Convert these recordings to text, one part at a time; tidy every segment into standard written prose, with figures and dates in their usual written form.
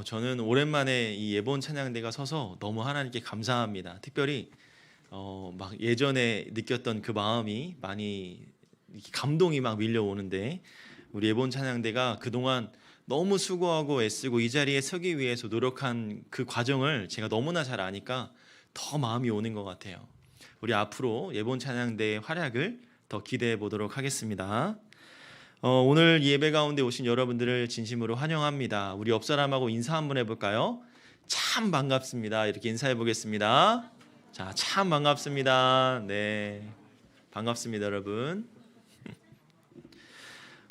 저는 오랜만에 이 예본 찬양대가 서서 너무 하나님께 감사합니다. 특별히 막 예전에 느꼈던 그 마음이 많이 이렇게 감동이 막 밀려오는데, 우리 예본 찬양대가 그동안 너무 수고하고 애쓰고 이 자리에 서기 위해서 노력한 그 과정을 제가 너무나 잘 아니까 더 마음이 오는 것 같아요. 우리 앞으로 예본 찬양대의 활약을 더 기대해 보도록 하겠습니다. 오늘 예배 가운데 오신 여러분들을 진심으로 환영합니다. 우리 옆 사람하고 인사 한번 해볼까요? 참 반갑습니다. 이렇게 인사해 보겠습니다. 자, 참 반갑습니다. 네, 반갑습니다, 여러분.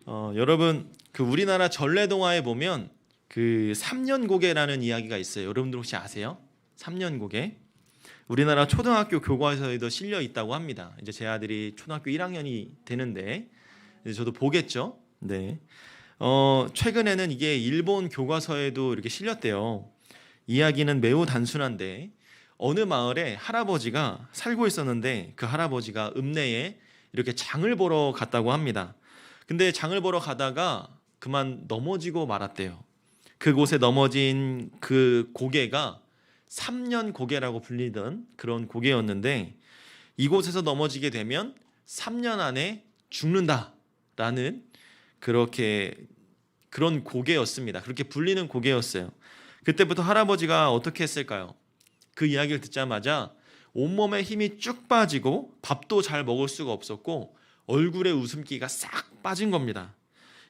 여러분, 그 우리나라 전래 동화에 보면 그 3년 고개라는 이야기가 있어요. 여러분들 혹시 아세요? 3년 고개. 우리나라 초등학교 교과서에도 실려 있다고 합니다. 이제 제 아들이 초등학교 1학년이 되는데 저도 보겠죠. 네. 최근에는 이게 일본 교과서에도 이렇게 실렸대요. 이야기는 매우 단순한데, 어느 마을에 할아버지가 살고 있었는데 그 할아버지가 읍내에 이렇게 장을 보러 갔다고 합니다. 근데 장을 보러 가다가 그만 넘어지고 말았대요. 그곳에 넘어진 그 고개가 3년 고개라고 불리던 그런 고개였는데, 이곳에서 넘어지게 되면 3년 안에 죽는다라는 그런 고개였습니다. 그렇게 불리는 고개였어요. 그때부터 할아버지가 어떻게 했을까요? 그 이야기를 듣자마자 온몸에 힘이 쭉 빠지고 밥도 잘 먹을 수가 없었고 얼굴에 웃음기가 싹 빠진 겁니다.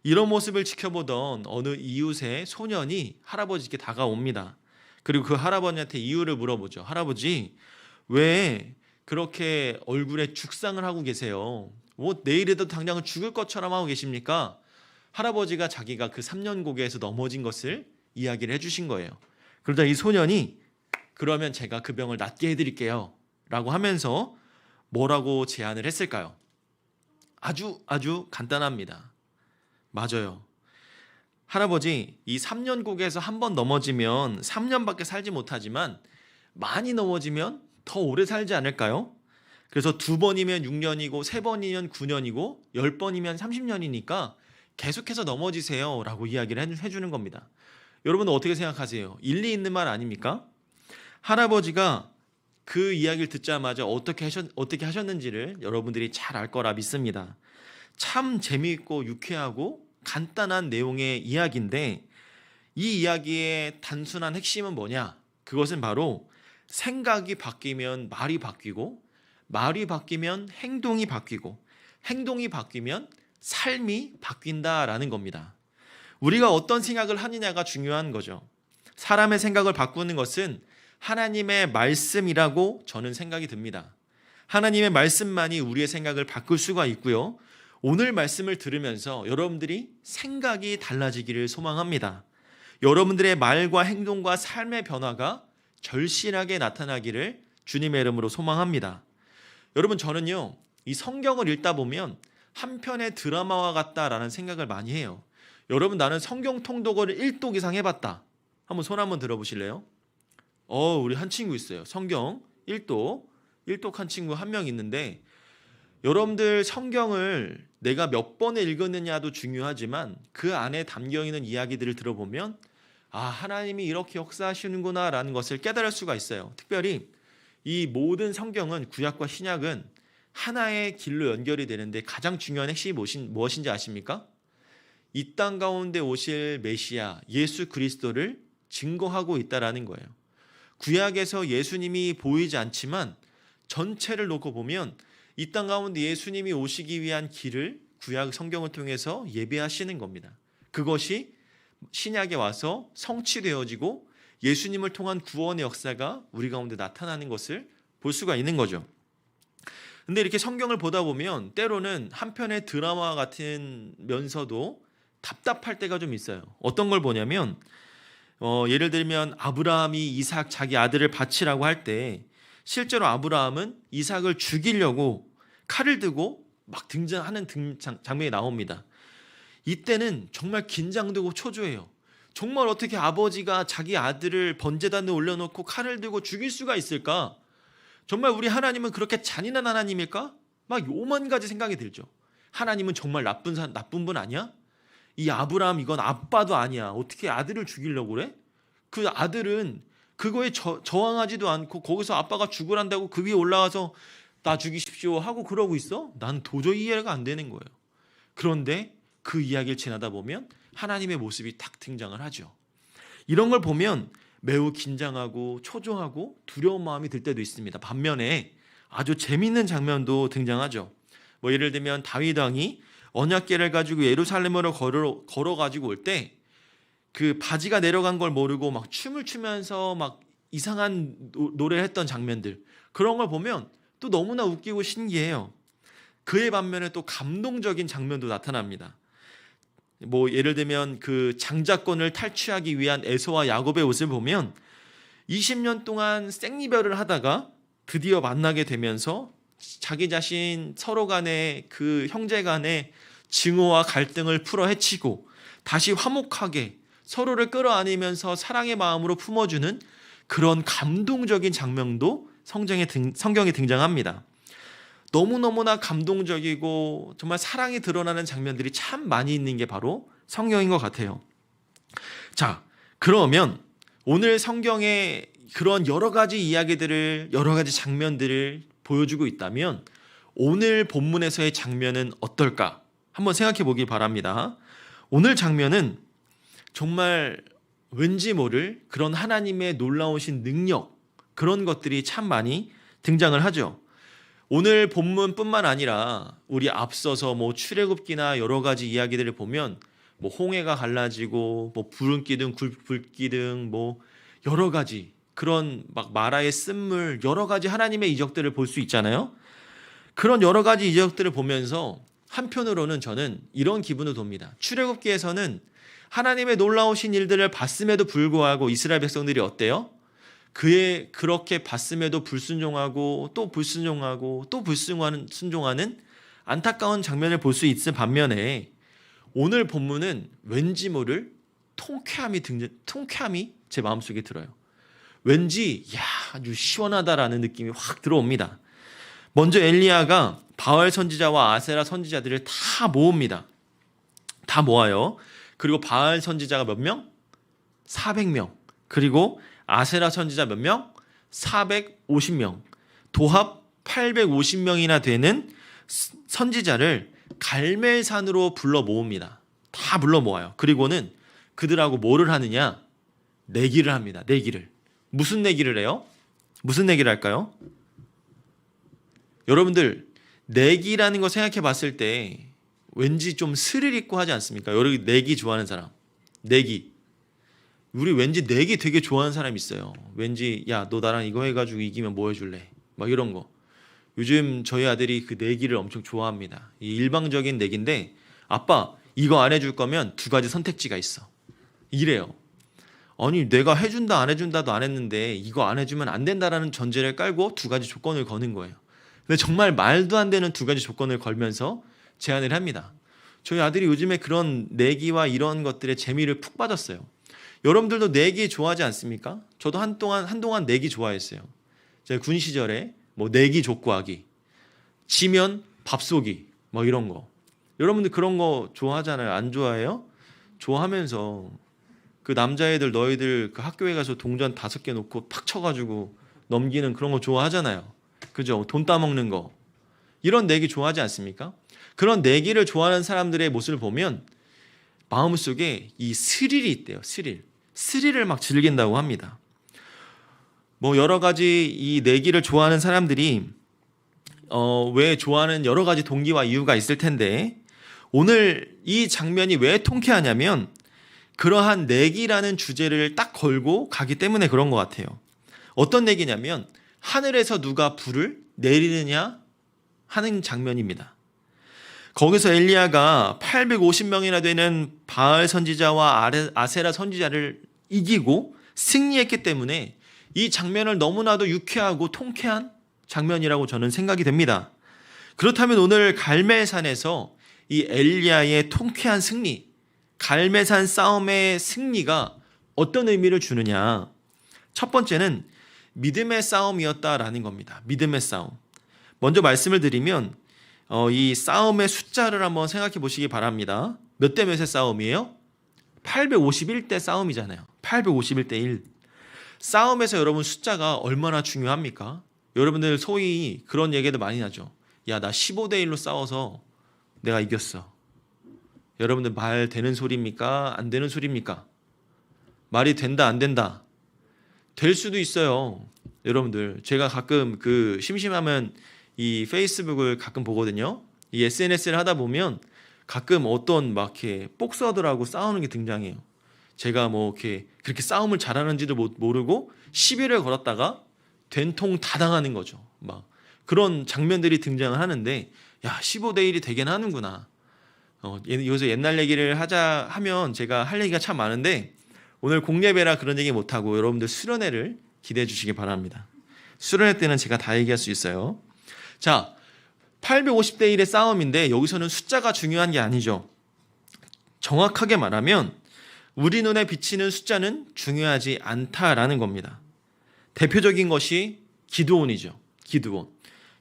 이런 모습을 지켜보던 어느 이웃의 소년이 할아버지께 다가옵니다. 그리고 그 할아버지한테 이유를 물어보죠. 할아버지, 왜 그렇게 얼굴에 죽상을 하고 계세요? 뭐 내일에도 당장 죽을 것처럼 하고 계십니까? 할아버지가 자기가 그 3년 고개에서 넘어진 것을 이야기를 해주신 거예요. 그러자 이 소년이, 그러면 제가 그 병을 낫게 해드릴게요 라고 하면서 뭐라고 제안을 했을까요? 아주 간단합니다. 맞아요. 할아버지, 이 3년 고개에서 한 번 넘어지면 3년밖에 살지 못하지만 많이 넘어지면 더 오래 살지 않을까요? 그래서 2번이면 6년이고 3번이면 9년이고 10번이면 30년이니까 계속해서 넘어지세요 라고 이야기를 해주는 겁니다. 여러분은 어떻게 생각하세요? 일리 있는 말 아닙니까? 할아버지가 그 이야기를 듣자마자 어떻게 하셨는지를 여러분들이 잘 알 거라 믿습니다. 참 재미있고 유쾌하고 간단한 내용의 이야기인데, 이 이야기의 단순한 핵심은 뭐냐? 그것은 바로 생각이 바뀌면 말이 바뀌고, 말이 바뀌면 행동이 바뀌고, 행동이 바뀌면 삶이 바뀐다라는 겁니다. 우리가 어떤 생각을 하느냐가 중요한 거죠. 사람의 생각을 바꾸는 것은 하나님의 말씀이라고 저는 생각이 듭니다. 하나님의 말씀만이 우리의 생각을 바꿀 수가 있고요. 오늘 말씀을 들으면서 여러분들이 생각이 달라지기를 소망합니다. 여러분들의 말과 행동과 삶의 변화가 절실하게 나타나기를 주님의 이름으로 소망합니다. 여러분, 저는요, 이 성경을 읽다 보면 한편의 드라마와 같다라는 생각을 많이 해요. 여러분, 나는 성경 통독을 1독 이상 해봤다. 한번 손 한번 들어보실래요? 우리 한 친구 있어요. 성경 1독 한 친구 한 명 있는데, 여러분들 성경을 내가 몇 번에 읽었느냐도 중요하지만 그 안에 담겨있는 이야기들을 들어보면 하나님이 이렇게 역사하시는구나 라는 것을 깨달을 수가 있어요. 특별히 이 모든 성경은, 구약과 신약은 하나의 길로 연결이 되는데 가장 중요한 핵심이 무엇인지 아십니까? 이 땅 가운데 오실 메시아 예수 그리스도를 증거하고 있다라는 거예요. 구약에서 예수님이 보이지 않지만 전체를 놓고 보면 이 땅 가운데 예수님이 오시기 위한 길을 구약 성경을 통해서 예배하시는 겁니다. 그것이 신약에 와서 성취되어지고 예수님을 통한 구원의 역사가 우리 가운데 나타나는 것을 볼 수가 있는 거죠. 근데 이렇게 성경을 보다 보면 때로는 한편의 드라마와 같으면서도 답답할 때가 좀 있어요. 어떤 걸 보냐면 예를 들면 아브라함이 이삭 자기 아들을 바치라고 할 때 실제로 아브라함은 이삭을 죽이려고 칼을 들고 막 등장하는 장면이 나옵니다. 이때는 정말 긴장되고 초조해요. 정말 어떻게 아버지가 자기 아들을 번제단에 올려놓고 칼을 들고 죽일 수가 있을까? 정말 우리 하나님은 그렇게 잔인한 하나님일까? 막 오만 가지 생각이 들죠. 하나님은 정말 나쁜 분 아니야? 이 아브라함 이건 아빠도 아니야. 어떻게 아들을 죽이려고 그래? 그 아들은 그거에 저항하지도 않고 거기서 아빠가 죽으란다고 그 위에 올라가서 나 죽이십시오 하고 그러고 있어? 난 도저히 이해가 안 되는 거예요. 그런데 그 이야기를 지나다 보면 하나님의 모습이 딱 등장을 하죠. 이런 걸 보면 매우 긴장하고 초조하고 두려운 마음이 들 때도 있습니다. 반면에 아주 재미있는 장면도 등장하죠. 뭐 예를 들면 다윗 왕이 언약궤를 가지고 예루살렘으로 걸어가지고 올 때 그 바지가 내려간 걸 모르고 막 춤을 추면서 막 이상한 노래를 했던 장면들, 그런 걸 보면 또 너무나 웃기고 신기해요. 그에 반면에 또 감동적인 장면도 나타납니다. 뭐 예를 들면 그 장자권을 탈취하기 위한 에서와 야곱의 옷을 보면 20년 동안 생이별을 하다가 드디어 만나게 되면서 자기 자신 서로 간의 그 형제 간의 증오와 갈등을 풀어 헤치고 다시 화목하게 서로를 끌어안으면서 사랑의 마음으로 품어주는 그런 감동적인 장면도 성경에 등장합니다. 너무너무나 감동적이고 정말 사랑이 드러나는 장면들이 참 많이 있는 게 바로 성경인 것 같아요. 자, 그러면 오늘 성경에 그런 여러 가지 이야기들을, 여러 가지 장면들을 보여주고 있다면 오늘 본문에서의 장면은 어떨까? 한번 생각해 보길 바랍니다. 오늘 장면은 정말 왠지 모를 그런 하나님의 놀라우신 능력, 그런 것들이 참 많이 등장을 하죠. 오늘 본문뿐만 아니라 우리 앞서서 뭐 출애굽기나 여러 가지 이야기들을 보면 뭐 홍해가 갈라지고 뭐 부름기둥 불기둥 뭐 여러 가지 그런 막 마라의 쓴물, 여러 가지 하나님의 이적들을 볼 수 있잖아요. 그런 여러 가지 이적들을 보면서 한편으로는 저는 이런 기분을 돕니다. 출애굽기에서는 하나님의 놀라우신 일들을 봤음에도 불구하고 이스라엘 백성들이 어때요? 그의 그렇게 봤음에도 불순종하고 또 불순종하고 또 불순종하는 안타까운 장면을 볼 수 있을 반면에 오늘 본문은 왠지 모를 통쾌함이 제 마음속에 들어요. 왠지 아주 시원하다라는 느낌이 확 들어옵니다. 먼저 엘리야가 바알 선지자와 아세라 선지자들을 다 모읍니다. 다 모아요. 그리고 바알 선지자가 몇 명? 400명. 그리고 아세라 선지자 몇 명? 450명. 도합 850명이나 되는 선지자를 갈멜산으로 불러 모읍니다. 다 불러 모아요. 그리고는 그들하고 뭐를 하느냐? 내기를 합니다. 내기를. 무슨 내기를 해요? 무슨 내기를 할까요? 여러분들, 내기라는 거 생각해 봤을 때 왠지 좀 스릴 있고 하지 않습니까? 여러분 내기 좋아하는 사람. 내기. 우리 왠지 내기 되게 좋아하는 사람 있어요. 왠지 야, 너 나랑 이거 해가지고 이기면 뭐 해줄래? 막 이런 거. 요즘 저희 아들이 그 내기를 엄청 좋아합니다. 이 일방적인 내기인데 아빠 이거 안 해줄 거면 두 가지 선택지가 있어. 이래요. 아니 내가 해준다 안 해준다도 안 했는데 이거 안 해주면 안 된다라는 전제를 깔고 두 가지 조건을 거는 거예요. 근데 정말 말도 안 되는 두 가지 조건을 걸면서 제안을 합니다. 저희 아들이 요즘에 그런 내기와 이런 것들의 재미를 푹 빠졌어요. 여러분들도 내기 좋아하지 않습니까? 저도 한동안 내기 좋아했어요. 제가 군 시절에 뭐 내기 족구하기, 지면 밥 쏘기, 뭐 이런 거. 여러분들 그런 거 좋아하잖아요. 안 좋아해요? 좋아하면서 그 남자애들 너희들 그 학교에 가서 동전 5개 놓고 팍 쳐가지고 넘기는 그런 거 좋아하잖아요. 그죠? 돈 따먹는 거. 이런 내기 좋아하지 않습니까? 그런 내기를 좋아하는 사람들의 모습을 보면 마음속에 이 스릴이 있대요. 스릴을 막 즐긴다고 합니다. 뭐 여러 가지 이 내기를 좋아하는 사람들이 왜 좋아하는 여러 가지 동기와 이유가 있을 텐데 오늘 이 장면이 왜 통쾌하냐면 그러한 내기라는 주제를 딱 걸고 가기 때문에 그런 것 같아요. 어떤 내기냐면 하늘에서 누가 불을 내리느냐 하는 장면입니다. 거기서 엘리야가 850명이나 되는 바알 선지자와 아세라 선지자를 이기고 승리했기 때문에 이 장면을 너무나도 유쾌하고 통쾌한 장면이라고 저는 생각이 됩니다. 그렇다면 오늘 갈멜산에서 이 엘리야의 통쾌한 승리, 갈멜산 싸움의 승리가 어떤 의미를 주느냐? 첫 번째는 믿음의 싸움이었다라는 겁니다. 믿음의 싸움. 먼저 말씀을 드리면 이 싸움의 숫자를 한번 생각해 보시기 바랍니다. 몇 대 몇의 싸움이에요? 851대 싸움이잖아요. 851대 1. 싸움에서 여러분 숫자가 얼마나 중요합니까? 여러분들 소위 그런 얘기도 많이 나죠. 야, 나 15대 1로 싸워서 내가 이겼어. 여러분들 말 되는 소리입니까? 안 되는 소리입니까? 말이 된다, 안 된다? 될 수도 있어요. 여러분들, 제가 가끔 심심하면 이 페이스북을 가끔 보거든요. 이 SNS를 하다 보면 가끔 어떤 막 이렇게 복서들하고 싸우는 게 등장해요. 제가 뭐 이렇게 그렇게 싸움을 잘하는지도 모르고 시비를 걸었다가 된통 다 당하는 거죠. 막 그런 장면들이 등장을 하는데, 야, 15대 1이 되긴 하는구나. 여기서 옛날 얘기를 하면 제가 할 얘기가 참 많은데, 오늘 공예배라 그런 얘기 못하고 여러분들 수련회를 기대해 주시기 바랍니다. 수련회 때는 제가 다 얘기할 수 있어요. 자, 850대 1의 싸움인데 여기서는 숫자가 중요한 게 아니죠. 정확하게 말하면 우리 눈에 비치는 숫자는 중요하지 않다라는 겁니다. 대표적인 것이 기드온이죠.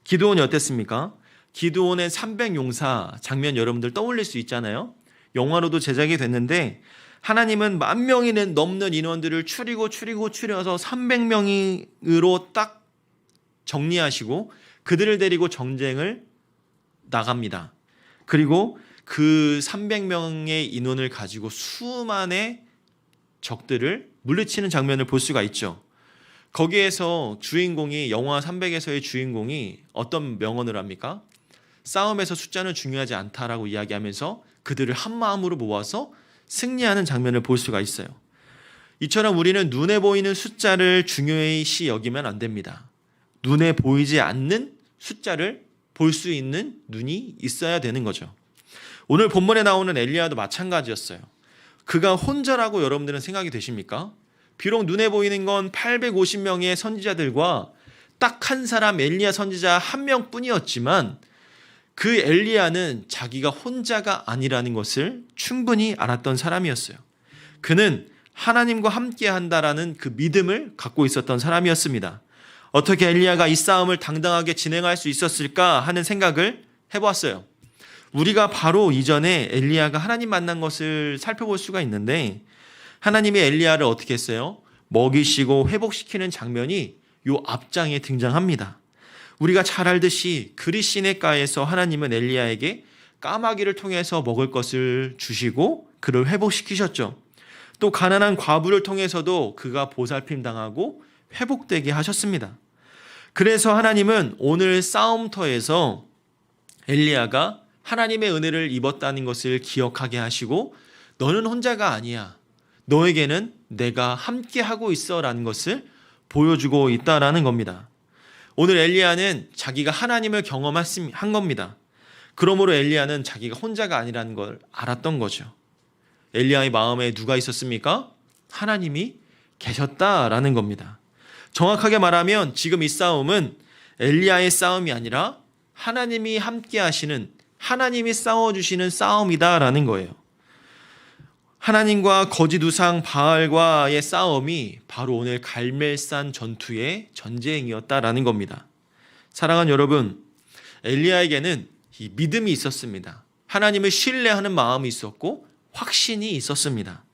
기드온이 어땠습니까? 기드온의 300용사 장면 여러분들 떠올릴 수 있잖아요. 영화로도 제작이 됐는데 하나님은 10,000명이 넘는 인원들을 추려서 300명으로 딱 정리하시고 그들을 데리고 전쟁을 나갑니다. 그리고 그 300명의 인원을 가지고 수만의 적들을 물리치는 장면을 볼 수가 있죠. 거기에서 주인공이, 영화 300에서의 주인공이 어떤 명언을 합니까? 싸움에서 숫자는 중요하지 않다라고 이야기하면서 그들을 한 마음으로 모아서 승리하는 장면을 볼 수가 있어요. 이처럼 우리는 눈에 보이는 숫자를 중요시 여기면 안 됩니다. 눈에 보이지 않는 숫자를 볼 수 있는 눈이 있어야 되는 거죠. 오늘 본문에 나오는 엘리야도 마찬가지였어요. 그가 혼자라고 여러분들은 생각이 되십니까? 비록 눈에 보이는 건 850명의 선지자들과 딱 한 사람 엘리야 선지자 한 명뿐이었지만 그 엘리야는 자기가 혼자가 아니라는 것을 충분히 알았던 사람이었어요. 그는 하나님과 함께 한다라는 그 믿음을 갖고 있었던 사람이었습니다. 어떻게 엘리야가 이 싸움을 당당하게 진행할 수 있었을까 하는 생각을 해보았어요. 우리가 바로 이전에 엘리야가 하나님 만난 것을 살펴볼 수가 있는데, 하나님이 엘리야를 어떻게 했어요? 먹이시고 회복시키는 장면이 요 앞장에 등장합니다. 우리가 잘 알듯이 그릿시내가에서 하나님은 엘리야에게 까마귀를 통해서 먹을 것을 주시고 그를 회복시키셨죠. 또 가난한 과부를 통해서도 그가 보살핌 당하고 회복되게 하셨습니다. 그래서 하나님은 오늘 싸움터에서 엘리야가 하나님의 은혜를 입었다는 것을 기억하게 하시고, 너는 혼자가 아니야, 너에게는 내가 함께 하고 있어 라는 것을 보여주고 있다라는 겁니다. 오늘 엘리야는 자기가 하나님을 경험한 겁니다. 그러므로 엘리야는 자기가 혼자가 아니라는 걸 알았던 거죠. 엘리야의 마음에 누가 있었습니까? 하나님이 계셨다라는 겁니다. 정확하게 말하면 지금 이 싸움은 엘리야의 싸움이 아니라 하나님이 함께 하시는, 하나님이 싸워주시는 싸움이다라는 거예요. 하나님과 거짓 우상 바알과의 싸움이 바로 오늘 갈멜산 전투의 전쟁이었다라는 겁니다. 사랑하는 여러분, 엘리야에게는 이 믿음이 있었습니다. 하나님을 신뢰하는 마음이 있었고 확신이 있었습니다.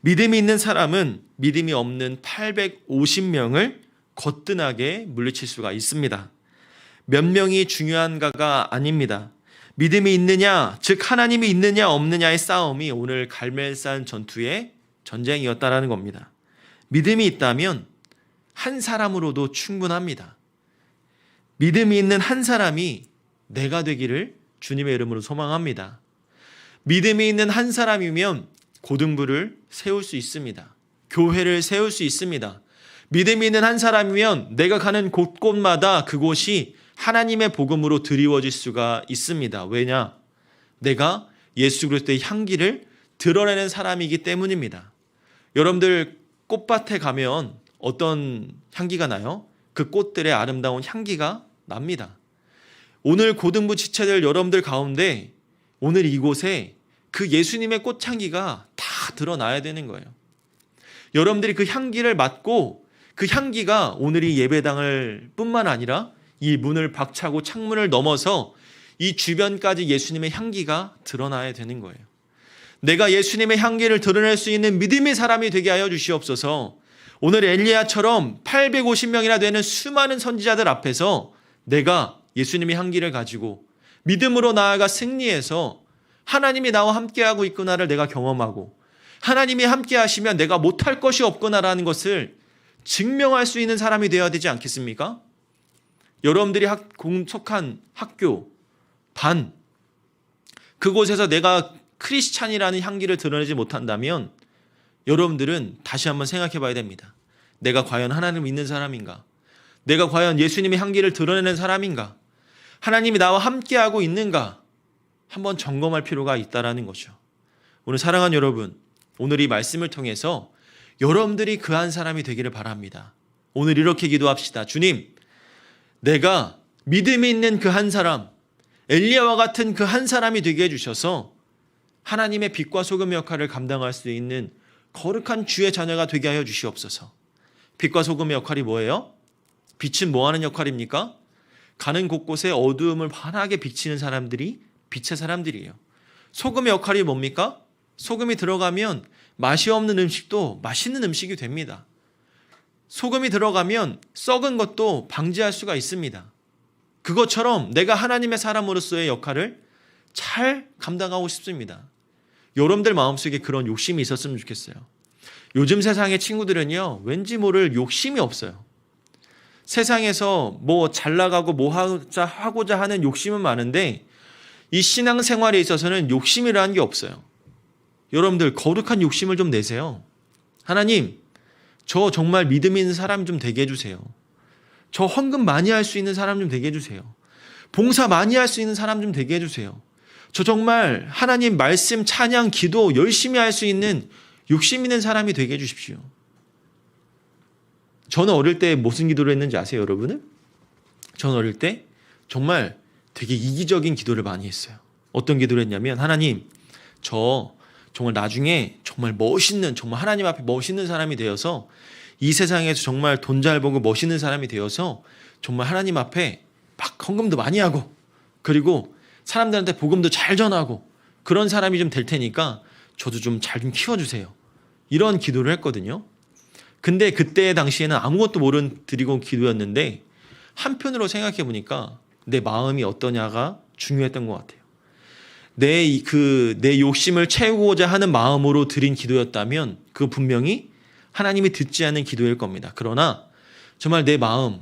믿음이 있는 사람은 믿음이 없는 850명을 거뜬하게 물리칠 수가 있습니다. 몇 명이 중요한가가 아닙니다. 믿음이 있느냐, 즉 하나님이 있느냐 없느냐의 싸움이 오늘 갈멜산 전투의 전쟁이었다라는 겁니다. 믿음이 있다면 한 사람으로도 충분합니다. 믿음이 있는 한 사람이 내가 되기를 주님의 이름으로 소망합니다. 믿음이 있는 한 사람이면 고등부를 세울 수 있습니다. 교회를 세울 수 있습니다. 믿음이 있는 한 사람이면 내가 가는 곳곳마다 그곳이 하나님의 복음으로 드리워질 수가 있습니다. 왜냐? 내가 예수 그리스도의 향기를 드러내는 사람이기 때문입니다. 여러분들 꽃밭에 가면 어떤 향기가 나요? 그 꽃들의 아름다운 향기가 납니다. 오늘 고등부 지체들 여러분들 가운데 오늘 이곳에 그 예수님의 꽃향기가 다 드러나야 되는 거예요. 여러분들이 그 향기를 맡고 그 향기가 오늘 이 예배당을 뿐만 아니라 이 문을 박차고 창문을 넘어서 이 주변까지 예수님의 향기가 드러나야 되는 거예요. 내가 예수님의 향기를 드러낼 수 있는 믿음의 사람이 되게 하여 주시옵소서. 오늘 엘리야처럼 850명이나 되는 수많은 선지자들 앞에서 내가 예수님의 향기를 가지고 믿음으로 나아가 승리해서 하나님이 나와 함께하고 있구나를 내가 경험하고 하나님이 함께하시면 내가 못할 것이 없구나라는 것을 증명할 수 있는 사람이 되어야 되지 않겠습니까? 여러분들이 속한 학교, 반, 그곳에서 내가 크리스찬이라는 향기를 드러내지 못한다면 여러분들은 다시 한번 생각해 봐야 됩니다. 내가 과연 하나님을 믿는 사람인가? 내가 과연 예수님의 향기를 드러내는 사람인가? 하나님이 나와 함께하고 있는가? 한번 점검할 필요가 있다라는 거죠. 오늘 사랑하는 여러분, 오늘 이 말씀을 통해서 여러분들이 그 한 사람이 되기를 바랍니다. 오늘 이렇게 기도합시다. 주님, 내가 믿음이 있는 그 한 사람, 엘리야와 같은 그 한 사람이 되게 해주셔서 하나님의 빛과 소금의 역할을 감당할 수 있는 거룩한 주의 자녀가 되게 하여 주시옵소서. 빛과 소금의 역할이 뭐예요? 빛은 뭐 하는 역할입니까? 가는 곳곳에 어두움을 환하게 비치는 사람들이 빛의 사람들이에요. 소금의 역할이 뭡니까? 소금이 들어가면 맛이 없는 음식도 맛있는 음식이 됩니다. 소금이 들어가면 썩은 것도 방지할 수가 있습니다. 그것처럼 내가 하나님의 사람으로서의 역할을 잘 감당하고 싶습니다. 여러분들 마음속에 그런 욕심이 있었으면 좋겠어요. 요즘 세상의 친구들은요, 왠지 모를 욕심이 없어요. 세상에서 뭐 잘 나가고 뭐 하고자 하는 욕심은 많은데 이 신앙생활에 있어서는 욕심이라는 게 없어요. 여러분들 거룩한 욕심을 좀 내세요. 하나님, 저 정말 믿음 있는 사람 좀 되게 해주세요. 저 헌금 많이 할 수 있는 사람 좀 되게 해주세요. 봉사 많이 할 수 있는 사람 좀 되게 해주세요. 저 정말 하나님 말씀, 찬양, 기도 열심히 할 수 있는 욕심 있는 사람이 되게 해주십시오. 저는 어릴 때 무슨 기도를 했는지 아세요, 여러분은? 저는 어릴 때 정말 되게 이기적인 기도를 많이 했어요. 어떤 기도를 했냐면, 하나님, 저 정말 나중에 정말 멋있는, 정말 하나님 앞에 멋있는 사람이 되어서 이 세상에서 정말 돈 잘 벌고 멋있는 사람이 되어서 정말 하나님 앞에 막 헌금도 많이 하고 그리고 사람들한테 복음도 잘 전하고 그런 사람이 좀 될 테니까 저도 좀 잘 좀 키워주세요. 이런 기도를 했거든요. 근데 그때 당시에는 아무것도 모르는 드리고 기도였는데 한편으로 생각해 보니까 내 마음이 어떠냐가 중요했던 것 같아요. 내 욕심을 채우고자 하는 마음으로 드린 기도였다면 그 분명히 하나님이 듣지 않는 기도일 겁니다. 그러나 정말 내 마음,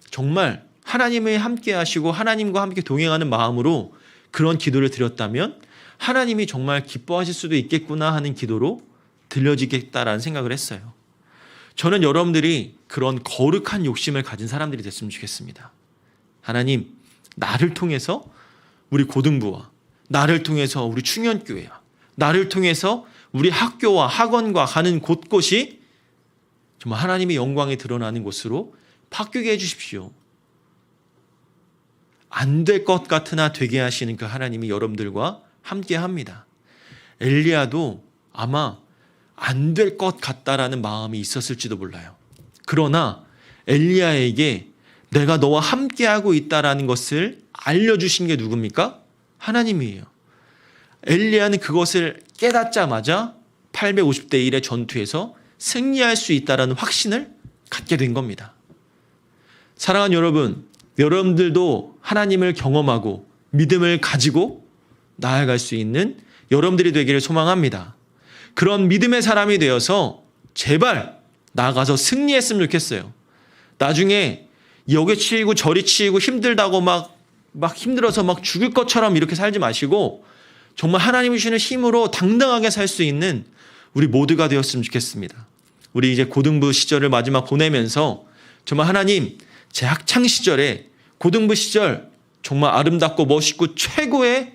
정말 하나님이 함께 하시고 하나님과 함께 동행하는 마음으로 그런 기도를 드렸다면 하나님이 정말 기뻐하실 수도 있겠구나 하는 기도로 들려지겠다라는 생각을 했어요. 저는 여러분들이 그런 거룩한 욕심을 가진 사람들이 됐으면 좋겠습니다. 하나님, 나를 통해서 우리 고등부와 나를 통해서 우리 충현교회와 나를 통해서 우리 학교와 학원과 가는 곳곳이 정말 하나님의 영광이 드러나는 곳으로 바뀌게 해주십시오. 안 될 것 같으나 되게 하시는 그 하나님이 여러분들과 함께 합니다. 엘리야도 아마 안 될 것 같다라는 마음이 있었을지도 몰라요. 그러나 엘리야에게 내가 너와 함께하고 있다라는 것을 알려주신 게 누굽니까? 하나님이에요. 엘리야는 그것을 깨닫자마자 850대 1의 전투에서 승리할 수 있다라는 확신을 갖게 된 겁니다. 사랑하는 여러분, 여러분들도 하나님을 경험하고 믿음을 가지고 나아갈 수 있는 여러분들이 되기를 소망합니다. 그런 믿음의 사람이 되어서 제발 나가서 승리했으면 좋겠어요. 나중에 여기 치이고 저리 치이고 힘들다고 막 힘들어서 막 죽을 것처럼 이렇게 살지 마시고 정말 하나님이 주시는 힘으로 당당하게 살 수 있는 우리 모두가 되었으면 좋겠습니다. 우리 이제 고등부 시절을 마지막 보내면서 정말 하나님, 제 학창 시절에 고등부 시절 정말 아름답고 멋있고 최고의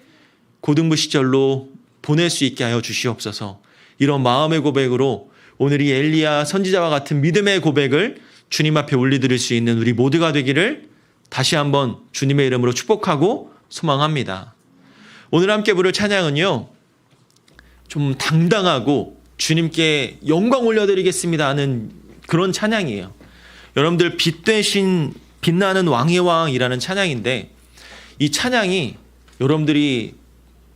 고등부 시절로 보낼 수 있게 하여 주시옵소서. 이런 마음의 고백으로 오늘 이 엘리야 선지자와 같은 믿음의 고백을 주님 앞에 올려드릴 수 있는 우리 모두가 되기를 다시 한번 주님의 이름으로 축복하고 소망합니다. 오늘 함께 부를 찬양은요, 좀 당당하고 주님께 영광 올려드리겠습니다 하는 그런 찬양이에요. 여러분들 빛 대신 빛나는 왕의 왕이라는 찬양인데 이 찬양이 여러분들이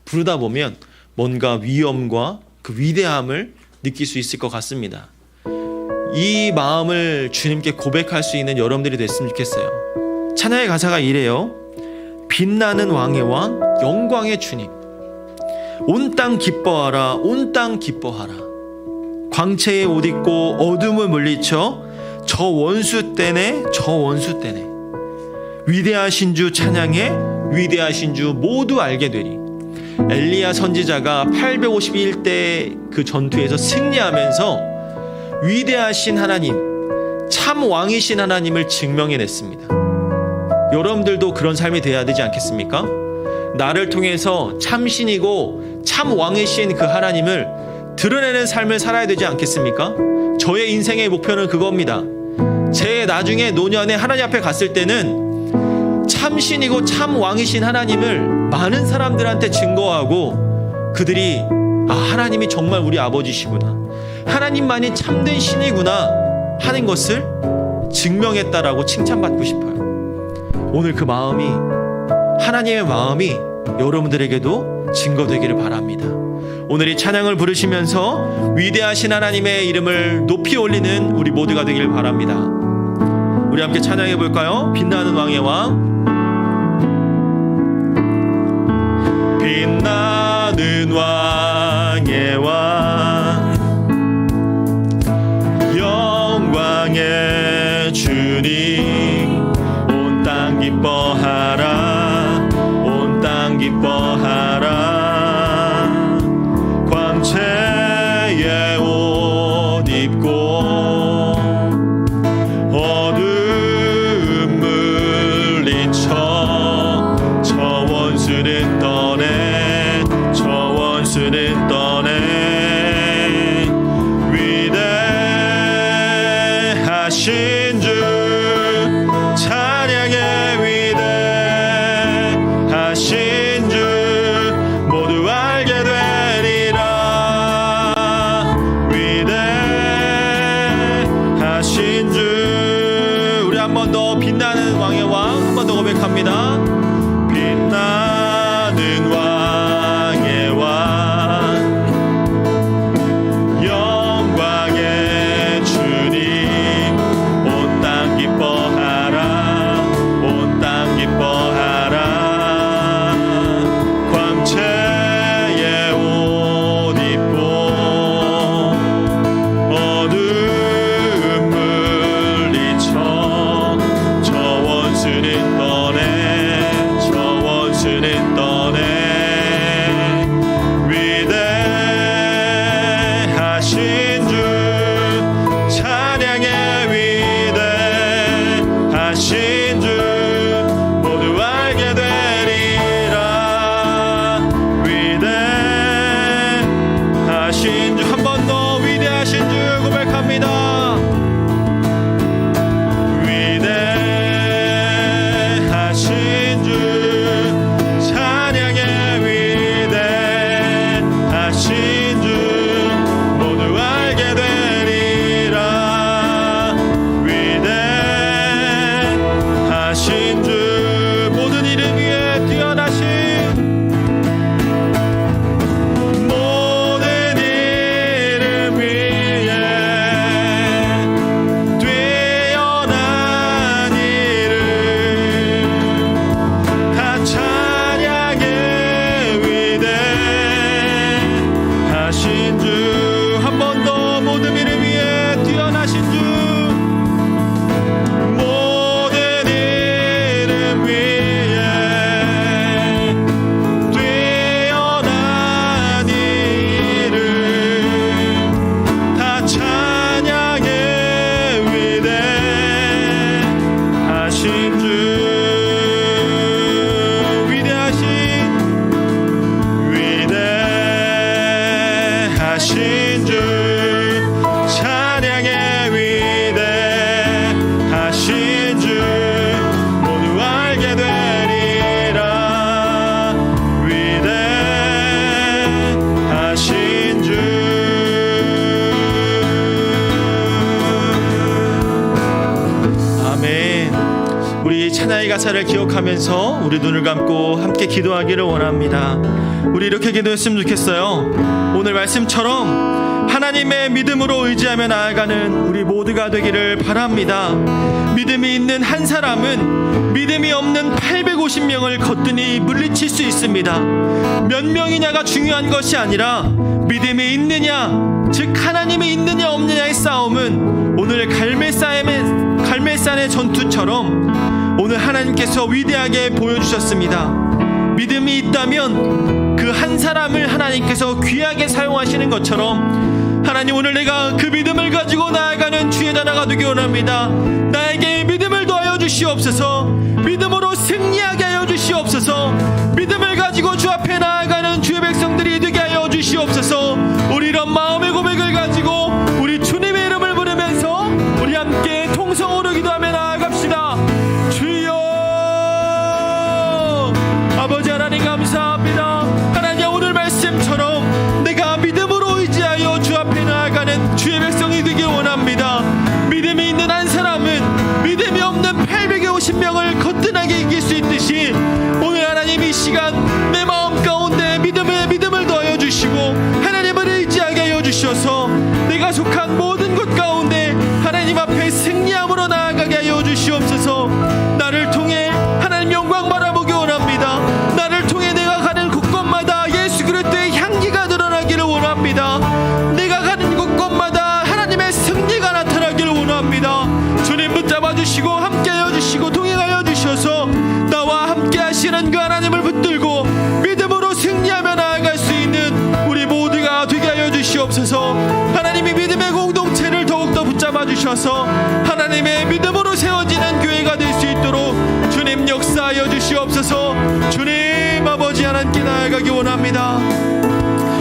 부르다 보면 뭔가 위엄과 그 위대함을 느낄 수 있을 것 같습니다. 이 마음을 주님께 고백할 수 있는 여러분들이 됐으면 좋겠어요. 찬양의 가사가 이래요. 빛나는 왕의 왕, 영광의 주님. 온 땅 기뻐하라, 온 땅 기뻐하라. 광채에 옷 입고 어둠을 물리쳐 저 원수 때네, 저 원수 때네. 위대하신 주 찬양해, 위대하신 주 모두 알게 되리. 엘리야 선지자가 851대 그 전투에서 승리하면서 위대하신 하나님, 참 왕이신 하나님을 증명해냈습니다. 여러분들도 그런 삶이 되어야 되지 않겠습니까? 나를 통해서 참신이고 참 왕이신 그 하나님을 드러내는 삶을 살아야 되지 않겠습니까? 저의 인생의 목표는 그겁니다. 제 나중에 노년에 하나님 앞에 갔을 때는 참신이고 참 왕이신 하나님을 많은 사람들한테 증거하고 그들이 하나님이 정말 우리 아버지시구나, 하나님만이 참된 신이구나 하는 것을 증명했다라고 칭찬받고 싶어요. 오늘 그 마음이, 하나님의 마음이 여러분들에게도 증거되기를 바랍니다. 오늘 이 찬양을 부르시면서 위대하신 하나님의 이름을 높이 올리는 우리 모두가 되기를 바랍니다. 우리 함께 찬양해 볼까요? 빛나는 왕의 왕, 빛나는 왕의 왕, 영광의 주님, 온 땅 기뻐하라, 온 땅 기뻐하라. 광채의 옷 입고 어둠 물리쳐 저 원수는 떠내, 저 원수는 떠내. 위대하신 주 찬양의 위대하신 주 모두 알게 되리라. 위대하신 주. 우리 한 번 더 빛나는 왕의 왕 한 번 더 고백합니다. 빛나는 왕의 왕, 영광의 주님, 온 땅 기뻐하라, 온 땅 기뻐하라. 광채의 옷 입고 어둠 물리쳐 저 원수는 떠내, 찬양의 가사를 기억하면서 우리 눈을 감고 함께 기도하기를 원합니다. 우리 이렇게 기도했으면 좋겠어요. 오늘 말씀처럼 하나님의 믿음으로 의지하며 나아가는 우리 모두가 되기를 바랍니다. 믿음이 있는 한 사람은 믿음이 없는 850명을 거뜬히 물리칠 수 있습니다. 몇 명이냐가 중요한 것이 아니라 믿음이 있느냐, 즉 하나님이 있느냐 없느냐의 싸움은 오늘 갈멜산의 전투처럼 오늘 하나님께서 위대하게 보여주셨습니다. 믿음이 있다면 그 한 사람을 하나님께서 귀하게 사용하시는 것처럼 하나님, 오늘 내가 그 믿음을 가지고 나아가는 주의 자녀가 되기 원합니다. 나에게 믿음을 더하여 주시옵소서. 믿음으로 승리하게 하여 주시옵소서. 믿음을 가지고 주 앞에 나아가는 주의 백성들이 되게 하여 주시옵소서. 우리 이런 마음의 고백을 가지고 우리 주님의 이름을 부르면서 우리 함께 통성으로 기도하며 나아갑시다. 주여, 아버지 하나님 감사합니다. 하나님, 오늘 말씀처럼 내가 믿음으로 의지하여 주 앞에 나아가는 주의 백성이 되길 원합니다. 믿음이 있는 한 사람은 믿음이 없는 850명을 거뜬하게 이길 수 있듯이 오늘 하나님 이 시간 내 마음 가운데 믿음을 더하여 주시고 하나님을 의지하게 하여 주셔서 내가 속한 모든 것 가운데 하나님 앞에 승리함으로 나아가게 하여 주시옵소서. 나를 통해 하나님 영광 바라보기 원합니다. 나를 통해 내가 가는 곳곳마다 예수 그리스도의 향기가 드러나기를 원합니다. 내가 가는 곳곳마다 하나님의 승리가 나타나기를 원합니다. 주님 붙잡아 주시고 함께하여 주시고 동행하여 주셔서 나와 함께 하시는 그 하나님을 붙들고 믿음으로 승리하며 나아갈 수 있는 우리 모두가 되게 하여 주시옵소서. 하나님이 믿음의 공동체를 더욱더 붙잡아 주셔서 하나님의 믿음으로 세워지는 교회가 될 수 있도록 주님 역사하여 주시옵소서. 주님 아버지, 하나님께 나아가기 원합니다.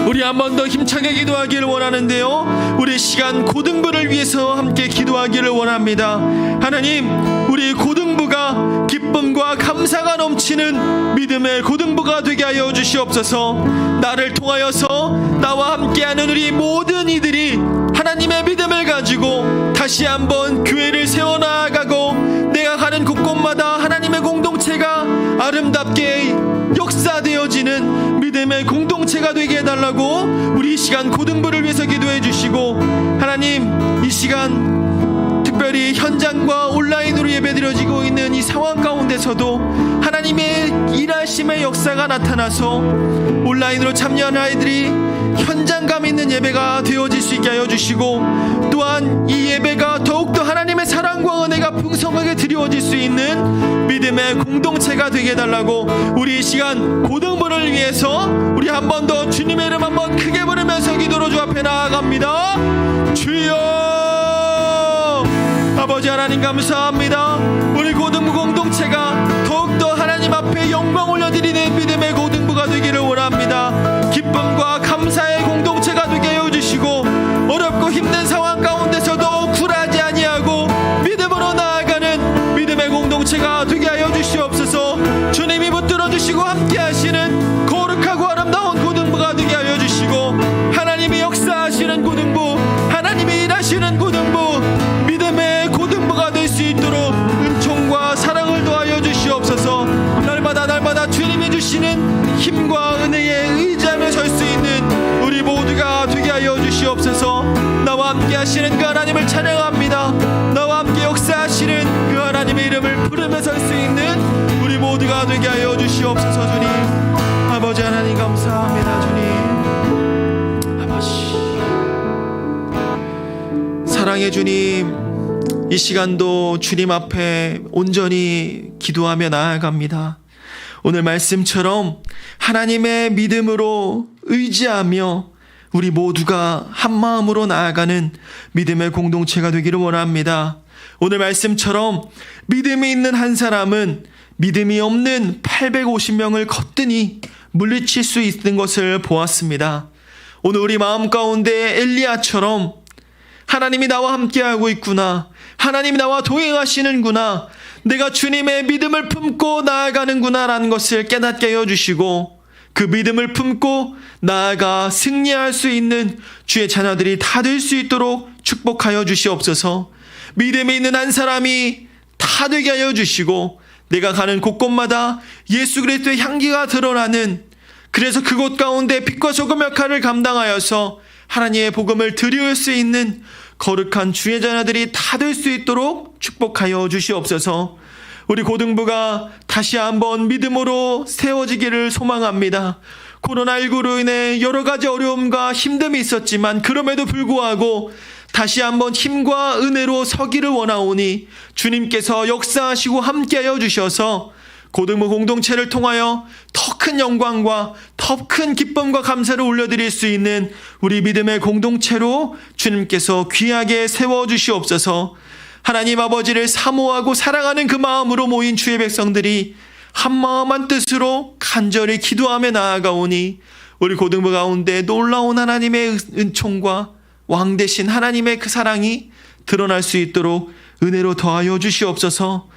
우리 한 번 더 힘차게 기도하기를 원하는데요, 우리 시간 고등부를 위해서 함께 기도하기를 원합니다. 하나님, 우리 고등부가 기쁨과 감사가 넘치는 믿음의 고등부가 되게 하여 주시옵소서. 나를 통하여서 나와 함께하는 우리 모든 이들이 하나님의 믿음을 가지고 다시 한번 교회를 세워나가고 내가 가는 곳곳마다 하나님의 공동체가 아름답게 역사되어지는 믿음의 공동체가 되게 해달라고 우리 이 시간 고등부를 위해서 기도해 주시고, 하나님 이 시간 특별히 현장과 온라인으로 예배드려지고 있는 이 상황 가운데서도 하나님의 일하심의 역사가 나타나서 온라인으로 참여하는 아이들이 현장감 있는 예배가 되어질 수 있게 하여 주시고, 또한 이 예배가 더욱더 하나님의 사랑과 은혜가 풍성하게 드리워질 수 있는 믿음의 공동체가 되게 해달라고 우리 이 시간 고등부를 위해서 우리 한 번 더 주님의 이름 한번 크게 부르면서 기도로 주 앞에 나아갑니다. 주여, 아버지 하나님 감사합니다. 우리 고등부 공동체가 더욱더 하나님 앞에 영광 올려드리는 믿음의 고등부가 되기를 원합니다. 기쁨과 감사의 공동체가 되게 해주시고 어렵고 힘든 상황 가운데서도 굴하지 아니하고 믿음으로 나아가는 믿음의 공동체가 되게 하여 주시옵소서. 주님이 붙들어 주시고 함께 하시는 거룩하고 아름다운 고등부가 되게 하여 주시고, 하나님이 역사하시는 고등부, 하나님이 일하시는 고등부, 믿음의 고등부가 될 수 있도록 은총과 사랑을 더하여 주시옵소서. 날마다 주님이 주시는 힘과 은혜에 의지하며 설 수 있는 우리 모두가 되게 하여 주시옵소서. 나와 함께 하시는 그 하나님을 찬양합니다. 나와 함께 역사하시는 그 하나님의 이름을 부르며 설 수 있는 우리 모두가 되게 하여 주시옵소서. 주님 아버지 하나님 감사합니다. 주님 아버지 사랑의 주님, 이 시간도 주님 앞에 온전히 기도하며 나아갑니다. 오늘 말씀처럼 하나님의 믿음으로 의지하며 우리 모두가 한마음으로 나아가는 믿음의 공동체가 되기를 원합니다. 오늘 말씀처럼 믿음이 있는 한 사람은 믿음이 없는 850명을 거뜬히 물리칠 수 있는 것을 보았습니다. 오늘 우리 마음 가운데 엘리야처럼 하나님이 나와 함께하고 있구나, 하나님이 나와 동행하시는구나, 내가 주님의 믿음을 품고 나아가는구나 라는 것을 깨닫게 해주시고, 그 믿음을 품고 나아가 승리할 수 있는 주의 자녀들이 다 될 수 있도록 축복하여 주시옵소서. 믿음이 있는 한 사람이 다 되게 하여 주시고 내가 가는 곳곳마다 예수 그리스도의 향기가 드러나는, 그래서 그곳 가운데 빛과 소금 역할을 감당하여서 하나님의 복음을 드릴 수 있는 거룩한 주의 자녀들이 다 될 수 있도록 축복하여 주시옵소서. 우리 고등부가 다시 한번 믿음으로 세워지기를 소망합니다. 코로나19로 인해 여러 가지 어려움과 힘듦이 있었지만 그럼에도 불구하고 다시 한번 힘과 은혜로 서기를 원하오니 주님께서 역사하시고 함께하여 주셔서 고등부 공동체를 통하여 더 큰 영광과 더 큰 기쁨과 감사를 올려드릴 수 있는 우리 믿음의 공동체로 주님께서 귀하게 세워주시옵소서. 하나님 아버지를 사모하고 사랑하는 그 마음으로 모인 주의 백성들이 한마음 한뜻으로 간절히 기도하며 나아가오니 우리 고등부 가운데 놀라운 하나님의 은총과 왕 되신 하나님의 그 사랑이 드러날 수 있도록 은혜로 더하여 주시옵소서.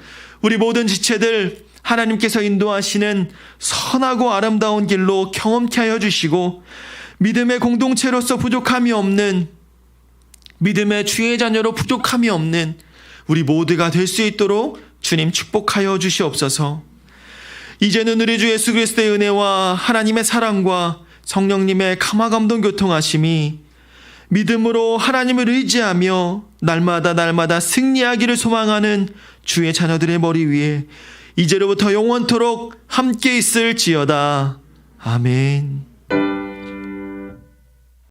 우리 모든 지체들 하나님께서 인도하시는 선하고 아름다운 길로 경험케 하여 주시고 믿음의 공동체로서 부족함이 없는, 믿음의 주의 자녀로 부족함이 없는 우리 모두가 될 수 있도록 주님 축복하여 주시옵소서. 이제는 우리 주 예수 그리스도의 은혜와 하나님의 사랑과 성령님의 감화감동 교통하심이 믿음으로 하나님을 의지하며 날마다 승리하기를 소망하는 주의 자녀들의 머리 위에 이제로부터 영원토록 함께 있을지어다. 아멘.